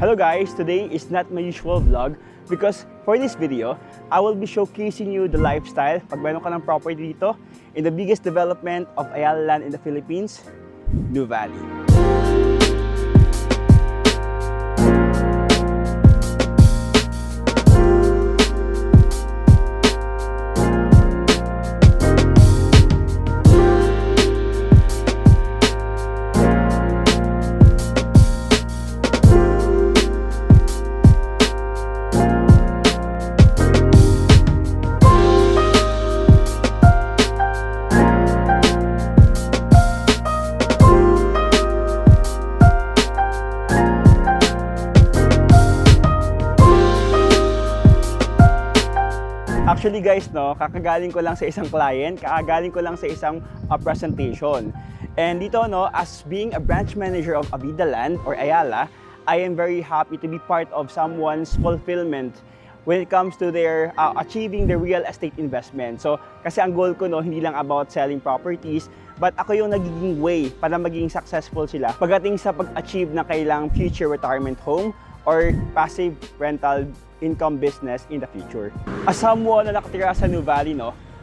Hello guys, today is not my usual vlog because for this video, I will be showcasing you the lifestyle pag meron ka ng property dito in the biggest development of Ayala Land in the Philippines, Nuvali. Actually guys, kakagaling ko lang sa isang client, kakagaling ko lang sa isang presentation. And dito, as being a branch manager of Avida Land or Ayala, I am very happy to be part of someone's fulfillment when it comes to their achieving the real estate investment. So, kasi ang goal ko, hindi lang about selling properties, but ako yung nagiging way para maging successful sila pagdating sa pag-achieve ng kailang future retirement home or passive rental income business in the future. As someone na nakatira sa Nuvali,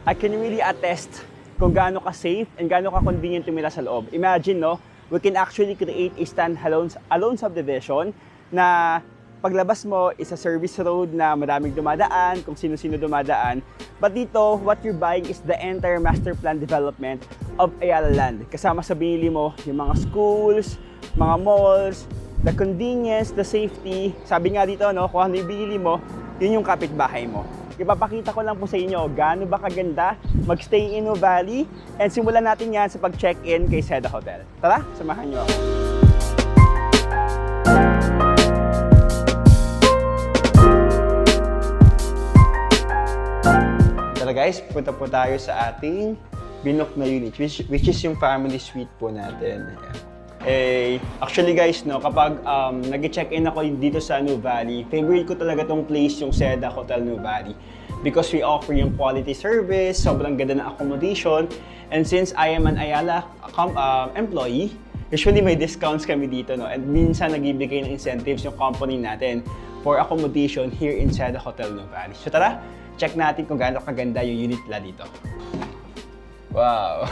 I can really attest kung gaano ka safe and gaano ka convenient tumira sa loob. Imagine, we can actually create a stand-alone subdivision na paglabas mo is a service road na maraming dumadaan, kung sino-sino dumadaan. But dito, what you're buying is the entire master plan development of Ayala Land. Kasama sa binili mo yung mga schools, mga malls, the convenience, the safety. Sabi nga dito, kung ano yung binili mo, yun yung kapitbahay mo. Ipapakita ko lang po sa inyo gaano ba kaganda magstay in Nuvali, and simulan natin yan sa pag-check-in kay Seda Hotel. Tara, samahan nyo ako. Tara guys, punta po tayo sa ating binook na unit, which is yung family suite po natin. Actually guys, kapag nag-check-in ako dito sa Nuvali, favorite ko talaga tong place, yung Seda Hotel Nuvali. Because we offer yung quality service, sobrang ganda ng accommodation, and since I am an Ayala employee, usually may discounts kami dito, and minsan nagbibigay ng incentives yung company natin for accommodation here in Seda Hotel Nuvali. So tara, check natin kung gaano kaganda yung unit nila dito. Wow!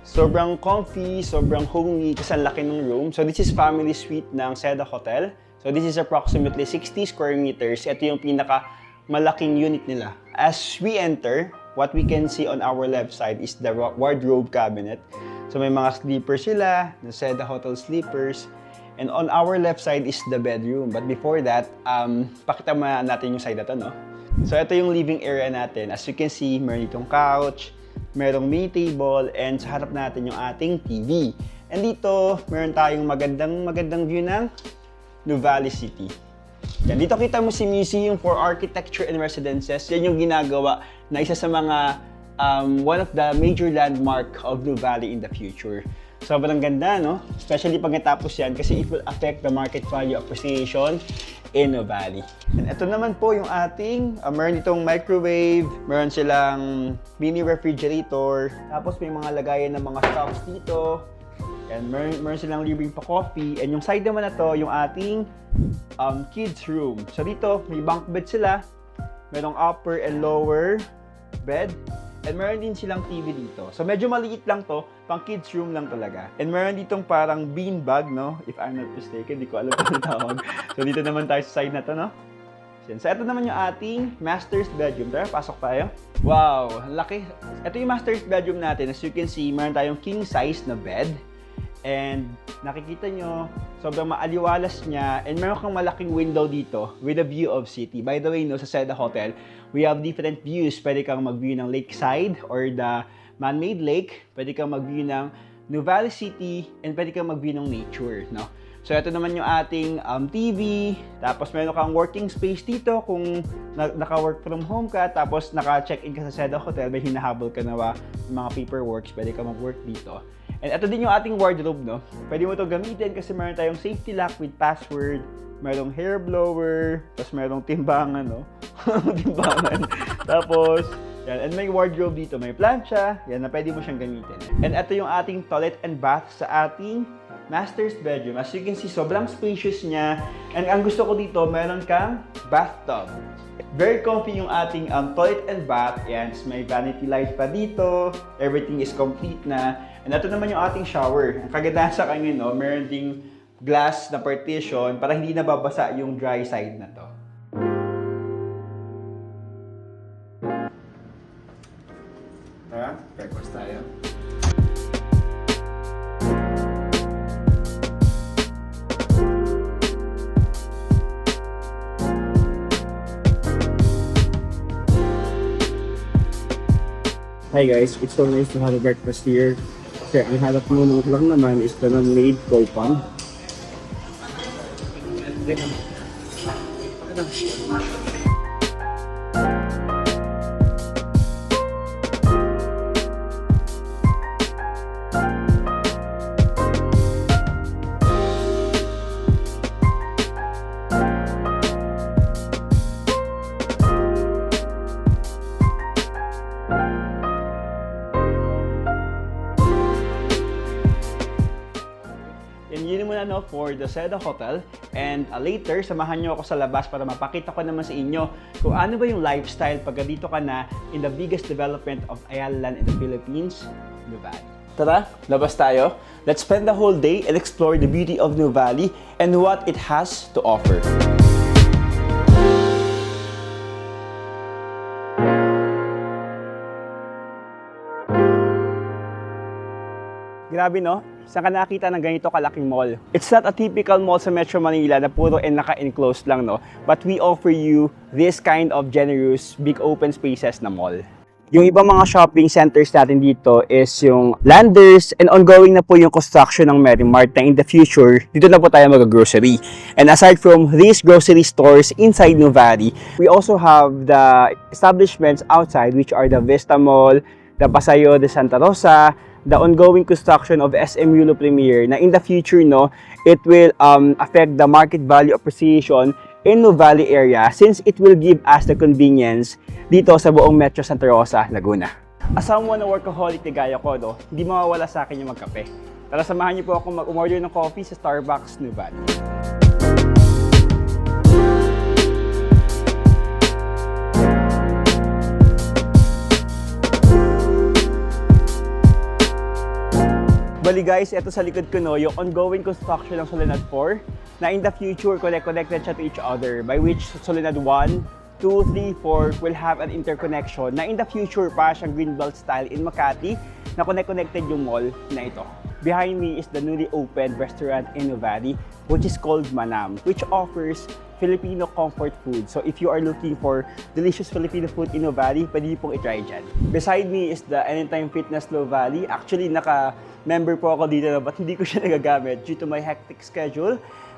Sobrang comfy, sobrang homey, kasi ang laki ng room. So this is family suite ng Seda Hotel. So this is approximately 60 square meters. Ito yung pinaka malaking unit nila. As we enter, what we can see on our left side is the wardrobe cabinet. So may mga sleepers sila, the Seda Hotel sleepers. And on our left side is the bedroom. But before that, pakita mo natin yung side na to, So ito yung living area natin. As you can see, meron itong couch, merong mini table, and sa harap natin yung ating TV. And dito, meron tayong magandang view ng Nuvali City. Yan, dito kita mo si Museum for Architecture and Residences. Yan yung ginagawa na isa sa mga one of the major landmark of Nuvali in the future. Sobrang ganda, Especially pag natapos yan kasi it will affect the market value appreciation in Nuvali. And ito naman po yung ating, meron itong microwave, meron silang mini refrigerator, tapos may mga lagayan ng mga stocks dito. And meron silang libreng pa coffee. And yung side naman na to, yung ating kids room. So dito, may bunk bed sila, merong upper and lower bed. And meron din silang TV dito. So medyo maliit lang to, pang kids room lang talaga. And meron ditong parang bean bag, If I'm not mistaken, di ko alam kung tawag. So dito naman tayo sa side na to, So ito naman yung ating master's bedroom. Tara, pasok tayo. Wow, laki. Ito yung master's bedroom natin. As you can see, meron tayong king size na bed. And nakikita nyo, sobrang maaliwalas niya. And meron kang malaking window dito with a view of city. By the way, sa Seda Hotel, we have different views. Pwede kang mag-view ng lakeside or the man-made lake. Pwede kang mag-view ng Nuvali City. And pwede kang mag-view ng nature, So ito naman yung ating TV. Tapos meron kang working space dito kung naka-work from home ka. Tapos naka-check-in ka sa Seda Hotel. May hinahabol ka na mga paperworks. Pwede kang mag-work dito. And ito din yung ating wardrobe, Pwede mo ito gamitin kasi meron tayong safety lock with password. Merong hair blower. Tapos merong timbangan, timbangan. Tapos, yan. And may wardrobe dito. May plancha. Yan na pwede mo siyang gamitin. And ito yung ating toilet and bath sa ating master's bedroom. As you can see, sobrang spacious niya. And ang gusto ko dito, meron kang bathtub. Very comfy yung ating toilet and bath. Yan, may vanity light pa dito. Everything is complete na. And ito naman yung ating shower. Ang kagandahan sa kanya, no, meron ding glass na partition para hindi nababasa yung dry side na to. Breakfast tayo. Hi guys, it's so nice to have a breakfast here. Kasi ang hanap mo lang naman is the non-made cold pan. Yun muna no for the Seda Hotel, and later samahan nyo ako sa labas para mapakita ko naman sa inyo kung ano ba yung lifestyle pagka dito ka na in the biggest development of Ayala Land in the Philippines, Nuvali. Tara, labas tayo. Let's spend the whole day and explore the beauty of Nuvali and what it has to offer. Grabe no? Saan ka nakita ng ganito kalaking mall? It's not a typical mall sa Metro Manila na puro naka-enclosed lang, no? But we offer you this kind of generous, big open spaces na mall. Yung ibang mga shopping centers natin dito is yung Landers, and ongoing na po yung construction ng Merimart na in the future, dito na po tayo mag-grocery. And aside from these grocery stores inside Nuvali, we also have the establishments outside, which are the Vista Mall, the Paseo de Santa Rosa, the ongoing construction of SM Yulo Premier na in the future, no, it will affect the market value appreciation in Nuvali area since it will give us the convenience dito sa buong Metro Santa Rosa, Laguna. As someone na workaholic na gaya ko, no, hindi mawawala sa akin yung magkape. Tara, samahan niyo po ako mag-umorder ng coffee sa Starbucks Nuvali. Bali guys, ito sa likod ko no, yung ongoing construction ng Soledad 4 na in the future connected siya to each other, by which Soledad 1, 2, 3, 4 will have an interconnection na in the future pa siyang Greenbelt style in Makati na connected yung mall na ito. Behind me is the newly opened restaurant in Nuvali, which is called Manam, which offers Filipino comfort food. So if you are looking for delicious Filipino food in Nuvali, pwede niyo pong i-try dyan. Beside me is the Anytime Fitness Nuvali. Actually, naka-member po ako dito na, but hindi ko siya nagagamit due to my hectic schedule.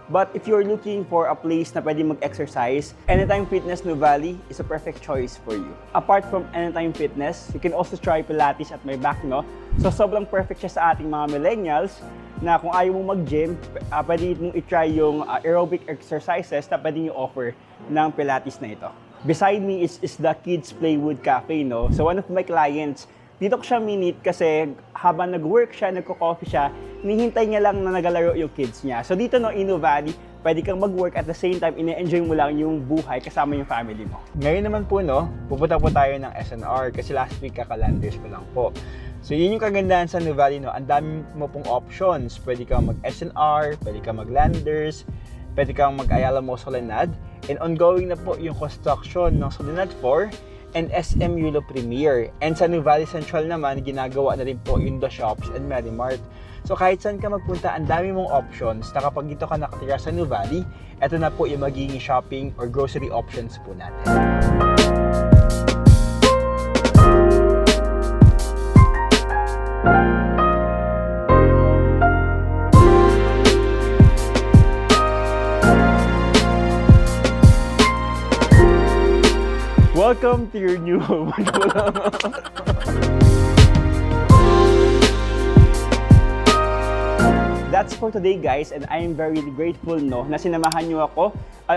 But if you're looking for a place na pwede mag-exercise, Anytime Fitness Nuvali is a perfect choice for you. Apart from Anytime Fitness, you can also try Pilates at my back, no? So sobrang perfect siya sa ating mga millennials na kung ayaw mong mag-gym, pwede mong i-try yung aerobic exercises na pwede nyo offer ng Pilates na ito. Beside me is the Kids Playwood Cafe, no? So one of my clients, dito ko siya minute kasi habang nag-work siya, nagko-coffee siya, hinihintay niya lang na nagalaro yung kids niya. So dito no, in Nuvali, pwede kang mag-work at the same time, ine-enjoy mo lang yung buhay kasama yung family mo. Ngayon naman po no, pupunta po tayo ng SNR kasi last week kaka-Landers pa lang po. So yun yung kagandahan sa Nuvali no, ang dami mo pong options. Pwede kang mag-SNR, pwede kang mag-Landers, pwede kang mag-Ayala Mall Soledad, and ongoing na po yung construction ng Soledad 4 and SM Yulo Premier. And sa Nuvali Central naman, ginagawa na rin po yung The Shops and Merimart. So kahit saan ka magpunta, ang dami mong options na kapag dito ka nakatira sa Nuvali, ito na po yung magiging shopping or grocery options po natin. Welcome to your new home. That's for today guys, and I am very grateful no na sinamahan niyo ako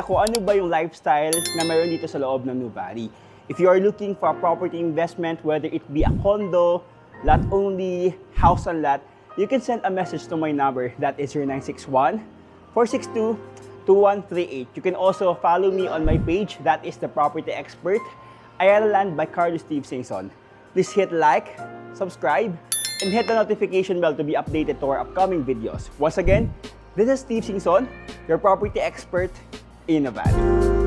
kung ano ba yung lifestyle na mayroon dito sa loob ng Nuvali. If you are looking for a property investment, whether it be a condo, lot only, house and lot, you can send a message to my number, that is 0961-462-2138. You can also follow me on my page, that is The Property Expert, Ayala Land by Carlos Steve Singson. Please hit like, subscribe, and hit the notification bell to be updated to our upcoming videos. Once again, this is Steve Singson, your property expert in Nevada.